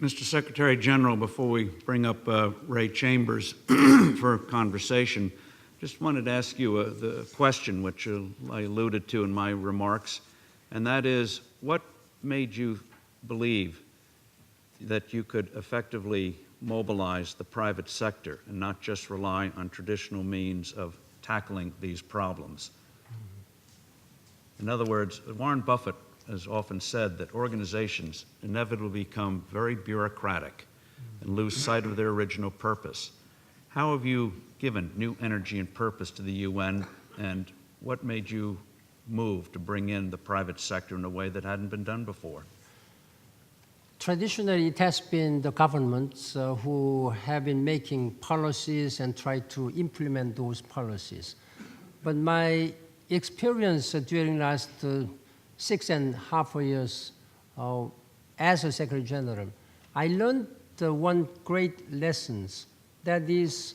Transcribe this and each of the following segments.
Mr. Secretary General, before we bring up Ray Chambers for a conversation, just wanted to ask you the question which I alluded to in my remarks, and that is, what made you believe that you could effectively mobilize the private sector and not just rely on traditional means of tackling these problems? In other words, Warren Buffett has often said that organizations inevitably become very bureaucratic and lose sight of their original purpose. How have you given new energy and purpose to the UN, and what made you move to bring in the private sector in a way that hadn't been done before? Traditionally, it has been the governments who have been making policies and try to implement those policies. But my experience during last 6.5 years as a Secretary General, I learned one great lesson, that is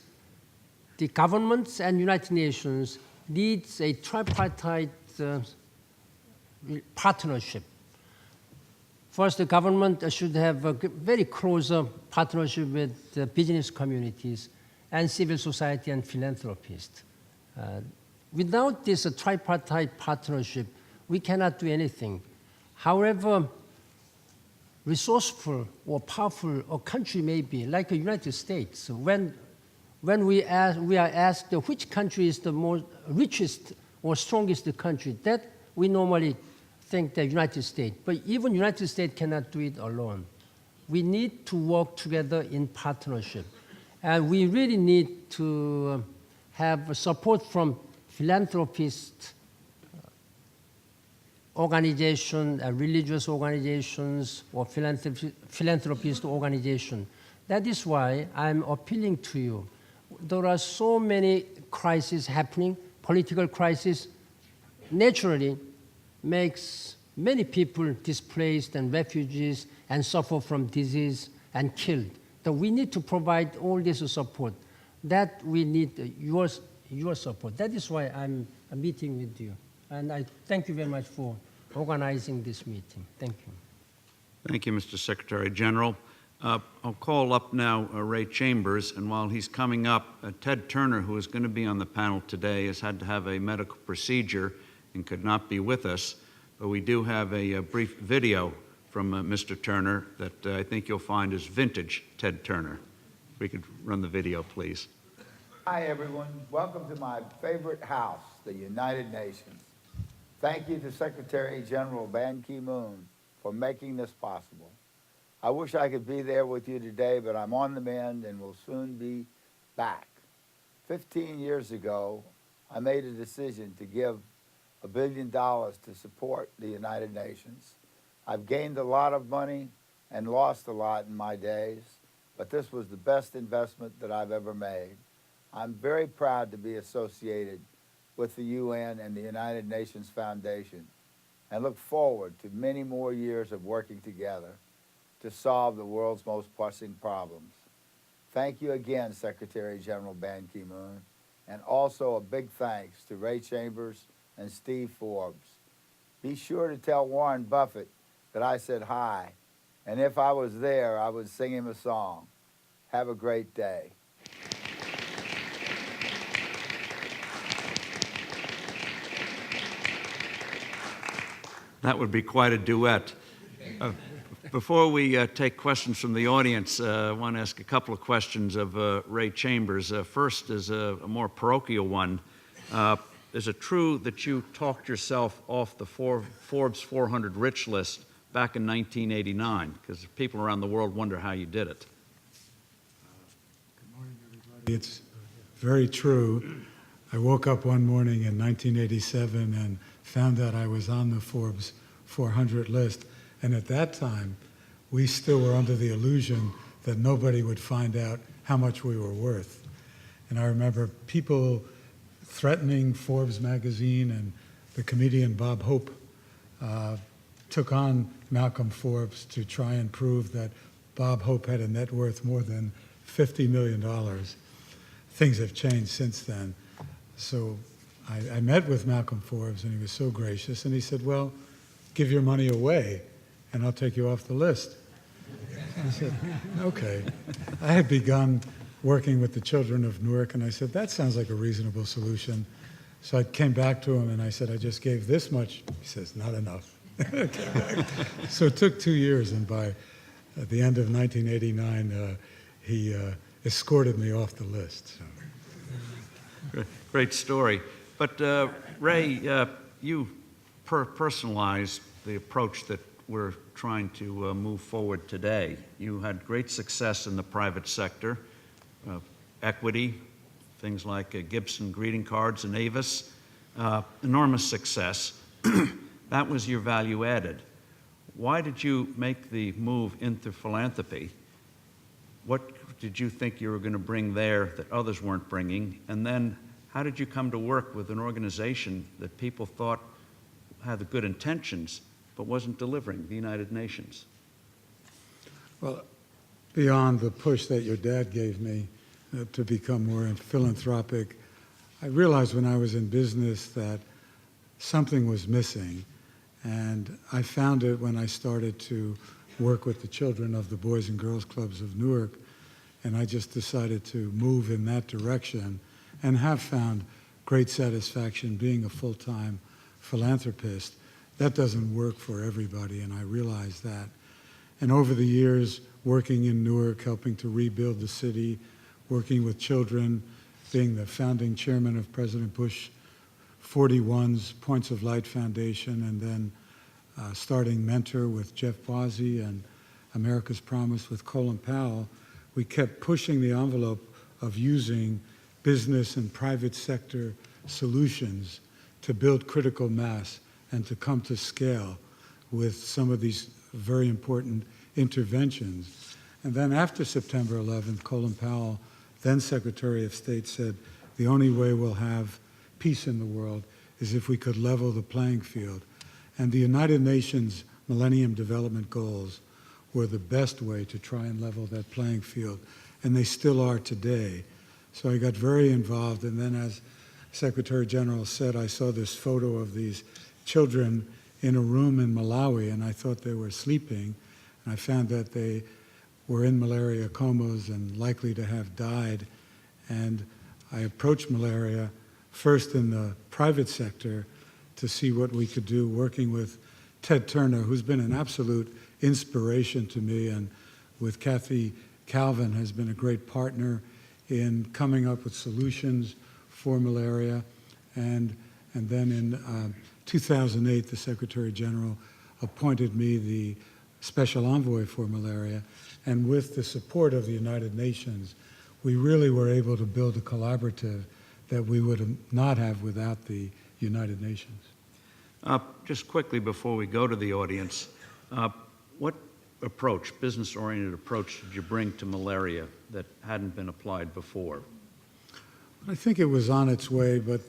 the governments and United Nations needs a tripartite partnership. First, the government should have a very close partnership with the business communities and civil society and philanthropists. Without this tripartite partnership, we cannot do anything. However resourceful or powerful a country may be, like the United States, when we are asked which country is the most richest or strongest country, that we normally think the United States. But even United States cannot do it alone. We need to work together in partnership. And we really need to have support from philanthropists, organizations, religious organizations, or philanthropist organizations. That is why I'm appealing to you. There are so many crises happening. Political crisis naturally makes many people displaced and refugees and suffer from disease and killed. So we need to provide all this support. That we need your support. That is why I'm meeting with you. And I thank you very much for organizing this meeting. Thank you. Thank you, Mr. Secretary General. I'll call up now Ray Chambers, and while he's coming up, Ted Turner, who is going to be on the panel today, has had to have a medical procedure and could not be with us, but we do have a brief video from Mr. Turner that I think you'll find is vintage Ted Turner. If we could run the video, please. Hi, everyone. Welcome to my favorite house, the United Nations. Thank you to Secretary General Ban Ki-moon for making this possible. I wish I could be there with you today, but I'm on the mend and will soon be back. 15 years ago, I made a decision to give $1 billion to support the United Nations. I've gained a lot of money and lost a lot in my days, but this was the best investment that I've ever made. I'm very proud to be associated with the UN and the United Nations Foundation and look forward to many more years of working together to solve the world's most pressing problems. Thank you again, Secretary General Ban Ki-moon, and also a big thanks to Ray Chambers and Steve Forbes. Be sure to tell Warren Buffett that I said hi, and if I was there, I would sing him a song. Have a great day. That would be quite a duet. Before we take questions from the audience, I want to ask a couple of questions of Ray Chambers. First is a more parochial one. Is it true that you talked yourself off the Forbes 400 rich list back in 1989? Because people around the world wonder how you did it. Good morning, everybody. It's very true. I woke up one morning in 1987 and found out I was on the Forbes 400 list. And at that time, we still were under the illusion that nobody would find out how much we were worth. And I remember people threatening Forbes magazine, and the comedian Bob Hope took on Malcolm Forbes to try and prove that Bob Hope had a net worth more than $50 million. Things have changed since then. So I met with Malcolm Forbes, and he was so gracious, and he said, well, give your money away, and I'll take you off the list. I said, okay. I had begun working with the children of Newark, and I said, that sounds like a reasonable solution. So I came back to him, and I said, I just gave this much. He says, not enough. So it took 2 years, and by the end of 1989, he escorted me off the list. So. Great story. But Ray, you personalized the approach that we're trying to move forward today. You had great success in the private sector, equity, things like Gibson greeting cards and Avis, enormous success. That was your value added. Why did you make the move into philanthropy? What did you think you were going to bring there that others weren't bringing? And then how did you come to work with an organization that people thought had the good intentions but wasn't delivering, the United Nations? Well, beyond the push that your dad gave me to become more philanthropic, I realized when I was in business that something was missing. And I found it when I started to work with the children of the Boys and Girls Clubs of Newark, and I just decided to move in that direction and have found great satisfaction being a full-time philanthropist. That doesn't work for everybody, and I realize that. And over the years, working in Newark, helping to rebuild the city, working with children, being the founding chairman of President Bush 41's Points of Light Foundation, and then starting Mentor with Jeff Bozzi and America's Promise with Colin Powell, we kept pushing the envelope of using business and private sector solutions to build critical mass and to come to scale with some of these very important interventions. And then after September 11th, Colin Powell, then Secretary of State, said the only way we'll have peace in the world is if we could level the playing field. And the United Nations Millennium Development Goals were the best way to try and level that playing field, and they still are today. So I got very involved, and then as Secretary General said, I saw this photo of these children in a room in Malawi, and I thought they were sleeping, and I found that they were in malaria comas and likely to have died. And I approached malaria first in the private sector to see what we could do, working with Ted Turner, who's been an absolute inspiration to me, and with Kathy Calvin has been a great partner in coming up with solutions for malaria. And then in 2008, the Secretary General appointed me the Special Envoy for Malaria, and with the support of the United Nations, we really were able to build a collaborative that we would not have without the United Nations. Just quickly before we go to the audience, what approach, business-oriented approach, did you bring to malaria that hadn't been applied before? I think it was on its way, but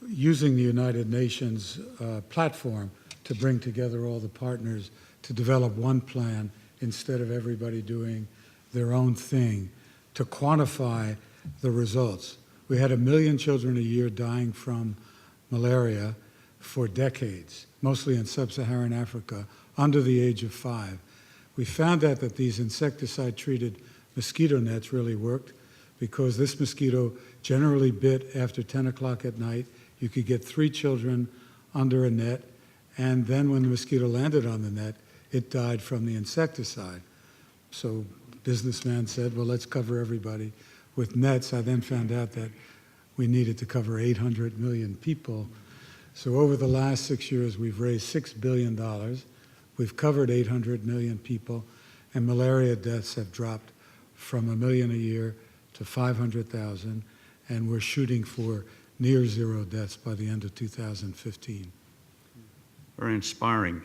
using the United Nations platform to bring together all the partners to develop one plan instead of everybody doing their own thing, to quantify the results. We had 1 million children a year dying from malaria for decades, mostly in sub-Saharan Africa, under the age of 5. We found out that these insecticide-treated mosquito nets really worked because this mosquito generally bit after 10 o'clock at night. You could get 3 children under a net, and then when the mosquito landed on the net, it died from the insecticide. So businessman said, well, let's cover everybody with nets. I then found out that we needed to cover 800 million people. So over the last 6 years, we've raised $6 billion. We've covered 800 million people, and malaria deaths have dropped from 1 million a year to 500,000, and we're shooting for near zero deaths by the end of 2015. Very inspiring.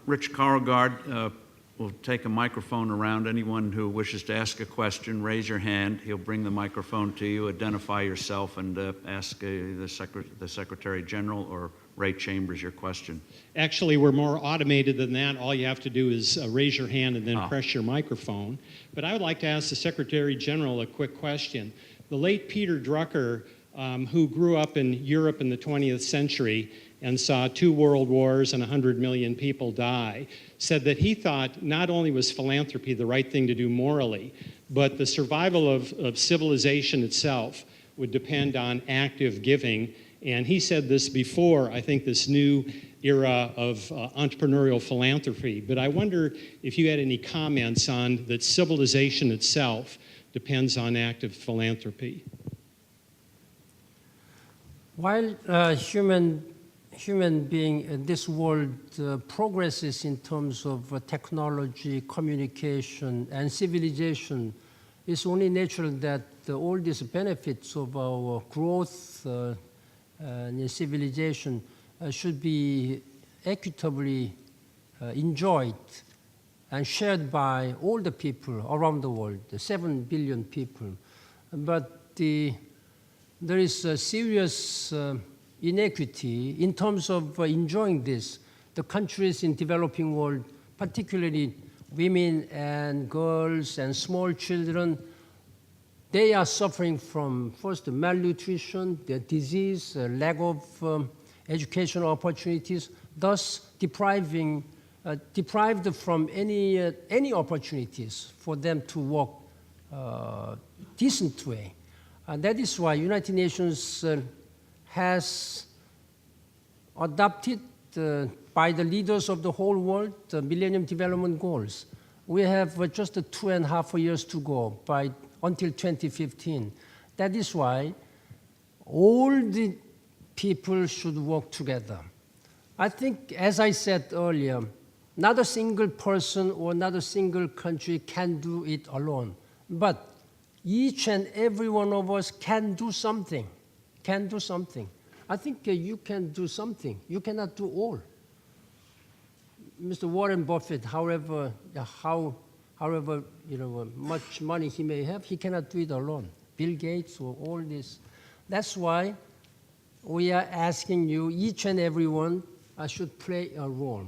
Rich Corrigard will take a microphone around. Anyone who wishes to ask a question, raise your hand. He'll bring the microphone to you, identify yourself, and ask the Secretary General or Ray Chambers your question. Actually, we're more automated than that. All you have to do is raise your hand and then press your microphone. But I would like to ask the Secretary General a quick question. The late Peter Drucker who grew up in Europe in the 20th century and saw 2 world wars and 100 million people die, said that he thought not only was philanthropy the right thing to do morally, but the survival of civilization itself would depend on active giving. And he said this before, I think, this new era of entrepreneurial philanthropy. But I wonder if you had any comments on that civilization itself depends on active philanthropy. While human being, this world progresses in terms of technology, communication, and civilization, it's only natural that all these benefits of our growth and civilization should be equitably enjoyed and shared by all the people around the world, the 7 billion people. But there is a serious inequity in terms of enjoying this. The countries in developing world, particularly women and girls and small children, they are suffering from first malnutrition, the disease, lack of educational opportunities, thus deprived from any opportunities for them to walk decent way. And that is why United Nations has adopted by the leaders of the whole world the Millennium Development Goals. We have just 2.5 years to go until 2015. That is why all the people should work together. I think, as I said earlier, not a single person or not a single country can do it alone. But each and every one of us can do something, I think you can do something. You cannot do all. Mr. Warren Buffett, however much money he may have, he cannot do it alone. Bill Gates or all this. That's why we are asking you, each and every one should play a role.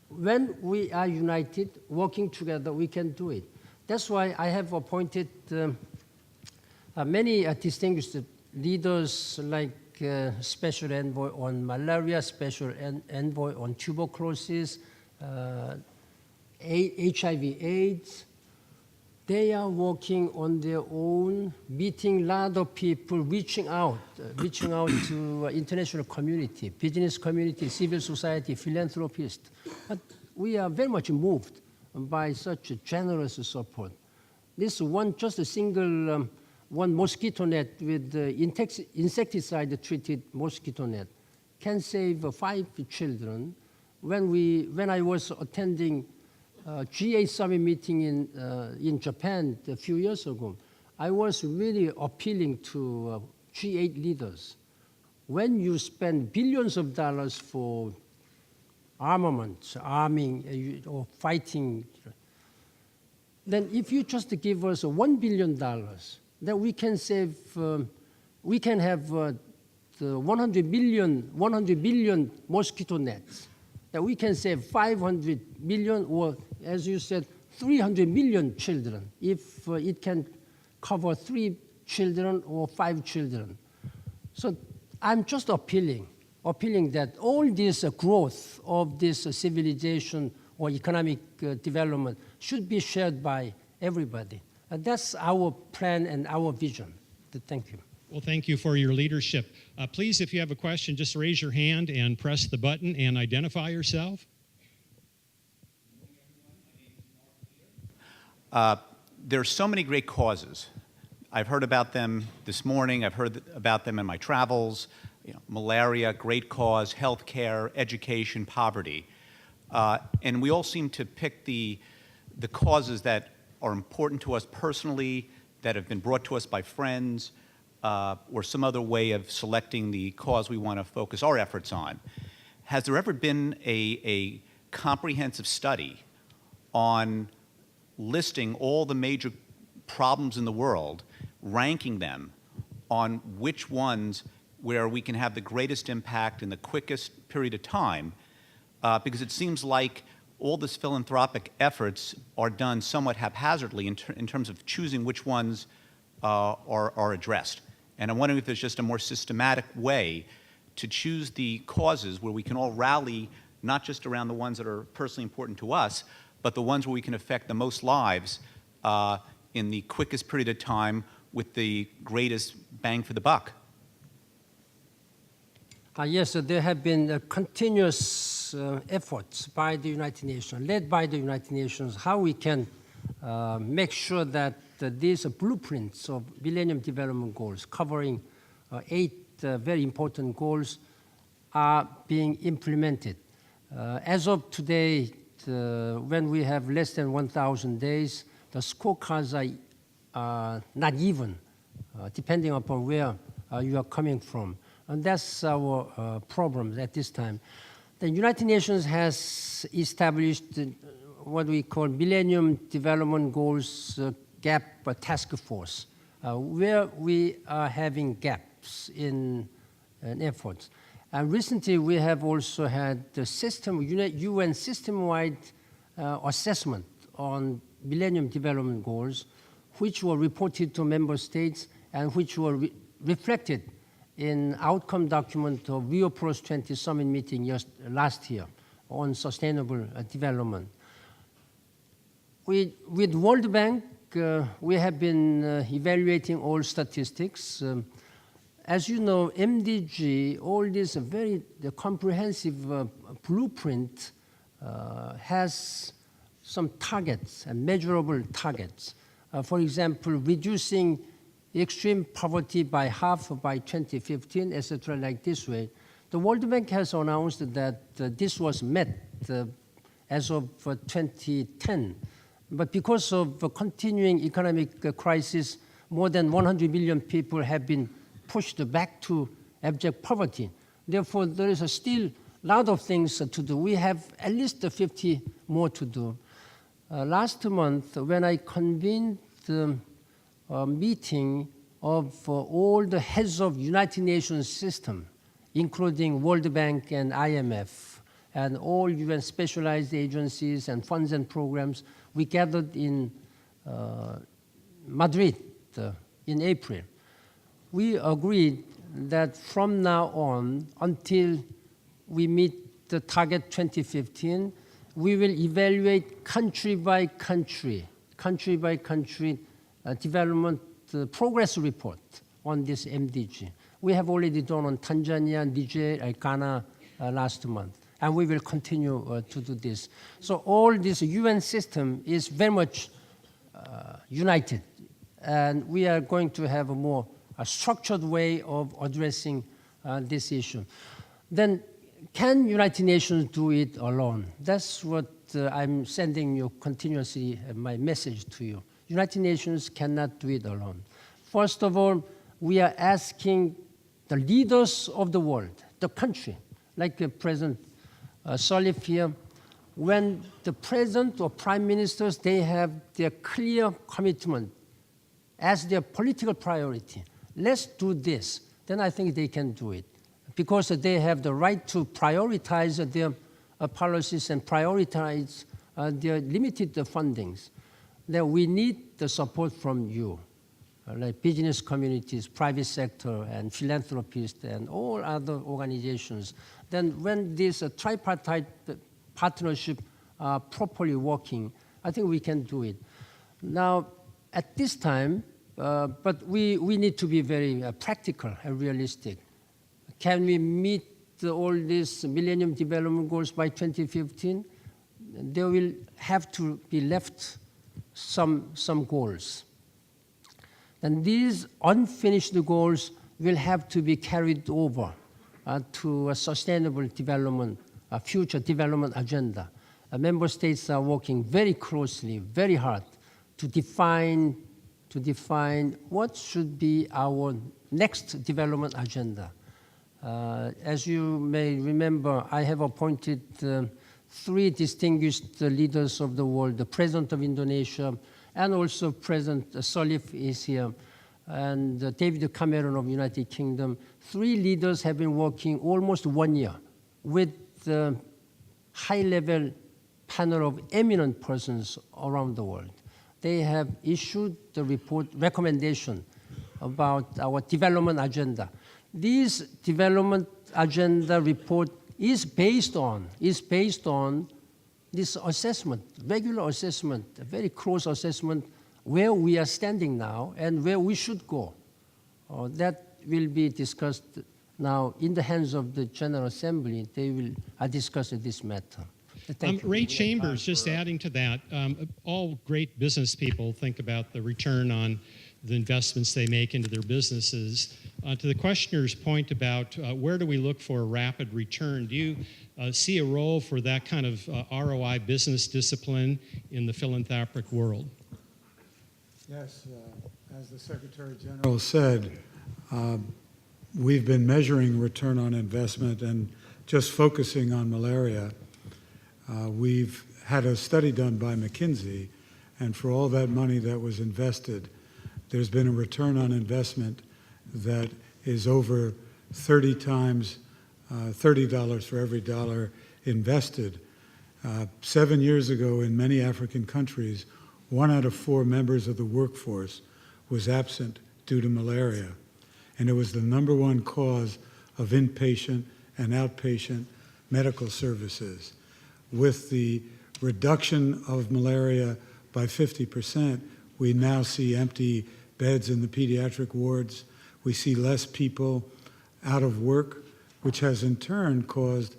When we are united, working together, we can do it. That's why I have appointed many distinguished leaders like Special Envoy on Malaria, Special Envoy on Tuberculosis, HIV/AIDS. They are working on their own, meeting a lot of people, reaching out to international community, business community, civil society, philanthropists. But we are very much moved by such a generous support. This one, just a single one mosquito net with insecticide-treated mosquito net can save 5 children. When I was attending G8 Summit meeting in Japan a few years ago, I was really appealing to G8 leaders. When you spend billions of dollars for armaments, arming or fighting, then if you just give us $1 billion, then we can save, we can have the 100 billion mosquito nets. That we can save 500 million, or as you said, 300 million children if it can cover 3 children or 5 children. So I'm just appealing that all this growth of this civilization or economic development should be shared by everybody. That's our plan and our vision. Thank you. Well, thank you for your leadership. Please, if you have a question, just raise your hand and press the button and identify yourself. There are so many great causes. I've heard about them this morning. I've heard about them in my travels. Malaria, great cause, healthcare, education, poverty. And we all seem to pick the causes that are important to us personally, that have been brought to us by friends, or some other way of selecting the cause we want to focus our efforts on. Has there ever been a comprehensive study on listing all the major problems in the world, ranking them on which ones where we can have the greatest impact in the quickest period of time? Because it seems like all this philanthropic efforts are done somewhat haphazardly in terms of choosing which ones are addressed. And I'm wondering if there's just a more systematic way to choose the causes where we can all rally, not just around the ones that are personally important to us, but the ones where we can affect the most lives in the quickest period of time with the greatest bang for the buck. Yes, there have been continuous efforts by the United Nations, led by the United Nations, how we can make sure that these blueprints of Millennium Development Goals, covering 8 very important goals, are being implemented. As of today, when we have less than 1,000 days, the scorecards are not even, depending upon where you are coming from. And that's our problem at this time. The United Nations has established what we call Millennium Development Goals Gap Task Force, where we are having gaps in efforts. And recently, we have also had the UN system-wide assessment on Millennium Development Goals, which were reported to member states and which were reflected in outcome document of Rio Plus 20 Summit meeting last year on sustainable development. With World Bank, we have been evaluating all statistics. As you know, MDG, all this very comprehensive blueprint has some targets and measurable targets. For example, reducing extreme poverty by half by 2015, etc., like this way. The World Bank has announced that this was met as of 2010. But because of the continuing economic crisis, more than 100 million people have been pushed back to abject poverty. Therefore, there is still a lot of things to do. We have at least 50 more to do. Last month, when I convened a meeting of all the heads of United Nations system, including World Bank and IMF, and all UN specialized agencies and funds and programs, we gathered in Madrid in April. We agreed that from now on, until we meet the target 2015, we will evaluate country by country development progress report on this MDG. We have already done on Tanzania, Niger, and Ghana last month, and we will continue to do this. So all this UN system is very much united, and we are going to have a structured way of addressing this issue. Then, can United Nations do it alone? That's what I'm sending you continuously, my message to you. United Nations cannot do it alone. First of all, we are asking the leaders of the world, the country, like President Sirleaf here, when the president or prime ministers, they have their clear commitment as their political priority. Let's do this. Then I think they can do it, because they have the right to prioritize their policies and prioritize their limited fundings. That we need the support from you, like business communities, private sector, and philanthropists, and all other organizations. Then when this tripartite partnership are properly working, I think we can do it. Now, at this time, but we need to be very practical and realistic. Can we meet all these Millennium Development Goals by 2015? There will have to be left some goals. And these unfinished goals will have to be carried over to a sustainable development, a future development agenda. Member states are working very closely, very hard to define what should be our next development agenda. As you may remember, I have appointed 3 distinguished leaders of the world, the President of Indonesia, and also President Sirleaf is here, and David Cameron of United Kingdom. 3 leaders have been working almost 1 year with the high-level panel of eminent persons around the world. They have issued the report recommendation about our development agenda. This development agenda report is based on this assessment, regular assessment, a very close assessment, where we are standing now and where we should go. That will be discussed now in the hands of the General Assembly. They will discuss this matter. Thank you. Ray Chambers, just adding to that, all great business people think about the return on the investments they make into their businesses. To the questioner's point about where do we look for a rapid return, do you see a role for that kind of ROI business discipline in the philanthropic world? Yes, as the Secretary General said, we've been measuring return on investment and just focusing on malaria. We've had a study done by McKinsey, and for all that money that was invested, there's been a return on investment that is over 30 times, $30 for every dollar invested. 7 years ago, in many African countries, 1 out of 4 members of the workforce was absent due to malaria. And it was the #1 cause of inpatient and outpatient medical services. With the reduction of malaria by 50%, we now see empty beds in the pediatric wards. We see less people out of work, which has in turn caused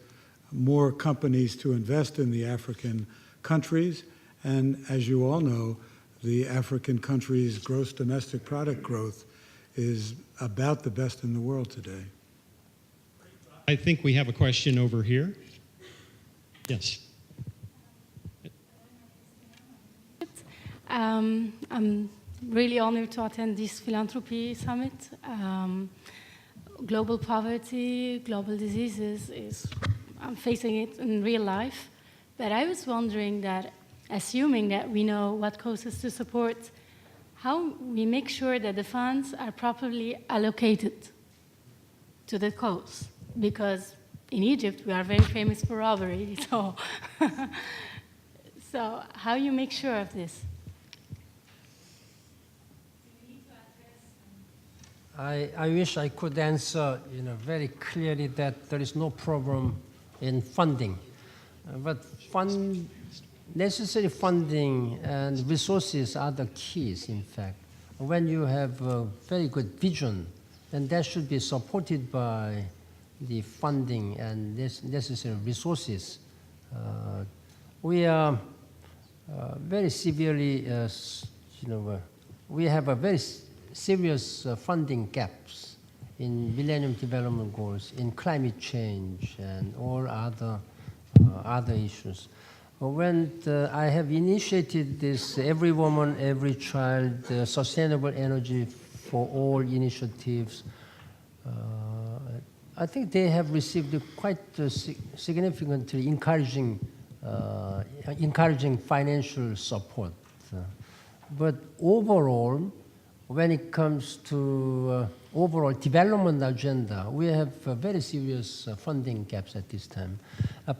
more companies to invest in the African countries. And as you all know, the African countries' gross domestic product growth is about the best in the world today. I think we have a question over here. Yes. I'm really honored to attend this Philanthropy Summit. Global poverty, global diseases, I'm facing it in real life. But I was wondering that, assuming that we know what causes to support, how we make sure that the funds are properly allocated to the cause. Because in Egypt, we are very famous for robbery, so, so how you make sure of this? I wish I could answer very clearly that there is no problem in funding. But necessary funding and resources are the keys, in fact. When you have a very good vision, then that should be supported by the funding and necessary resources. We are very severely, we have a very serious funding gaps in Millennium Development Goals, in climate change, and all other issues. When I have initiated this Every Woman, Every Child, Sustainable Energy for All initiatives, I think they have received quite significantly encouraging financial support. But overall, when it comes to overall development agenda, we have very serious funding gaps at this time.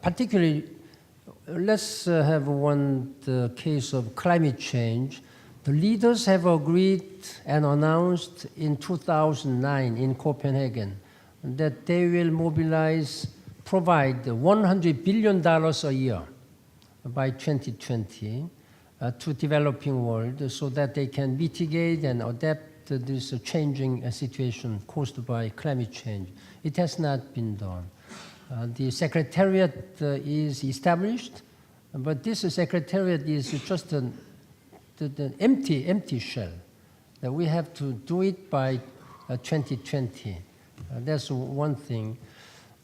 Particularly, let's have one case of climate change. The leaders have agreed and announced in 2009 in Copenhagen that they will provide $100 billion a year by 2020 to developing world so that they can mitigate and adapt to this changing situation caused by climate change. It has not been done. The secretariat is established, but this secretariat is just an empty shell. That we have to do it by 2020. That's one thing.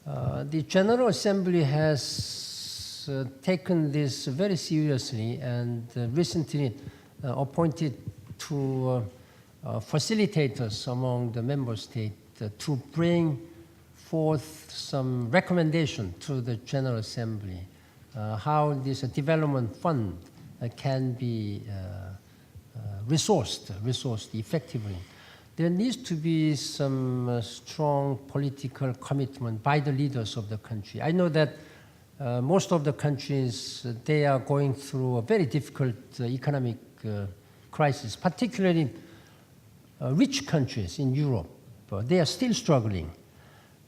The General Assembly has taken this very seriously and recently appointed two facilitators among the member states to bring forth some recommendation to the General Assembly how this development fund can be resourced effectively. There needs to be some strong political commitment by the leaders of the country. I know that most of the countries, they are going through a very difficult economic crisis, particularly rich countries in Europe. They are still struggling.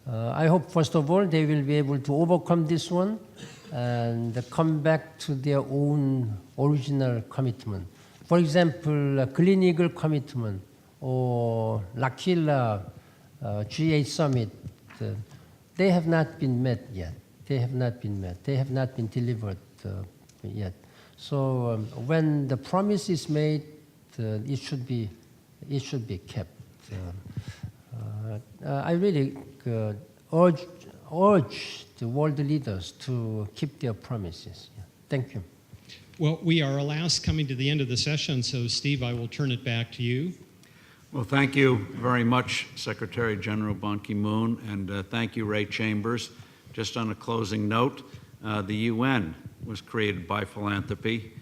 I hope, first of all, they will be able to overcome this one and come back to their own original commitment. For example, Green Eagle commitment or L'Aquila G8 Summit, they have not been met yet. They have not been met. They have not been delivered yet. So when the promise is made, it should be kept. I really urge the world leaders to keep their promises. Yeah. Thank you. Well, we are alas coming to the end of the session, so Steve, I will turn it back to you. Well, thank you very much, Secretary General Ban Ki-moon, and thank you, Ray Chambers. Just on a closing note, the UN was created by philanthropy.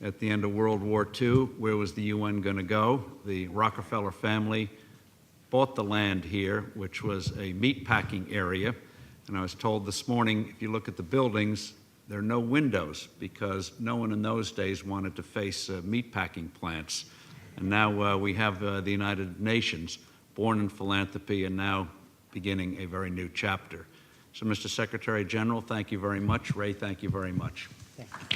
At the end of World War II, where was the UN going to go? The Rockefeller family bought the land here, which was a meatpacking area. And I was told this morning, if you look at the buildings, there are no windows because no one in those days wanted to face meatpacking plants. And now we have the United Nations, born in philanthropy and now beginning a very new chapter. So, Mr. Secretary General, thank you very much. Ray, thank you very much. Thank you.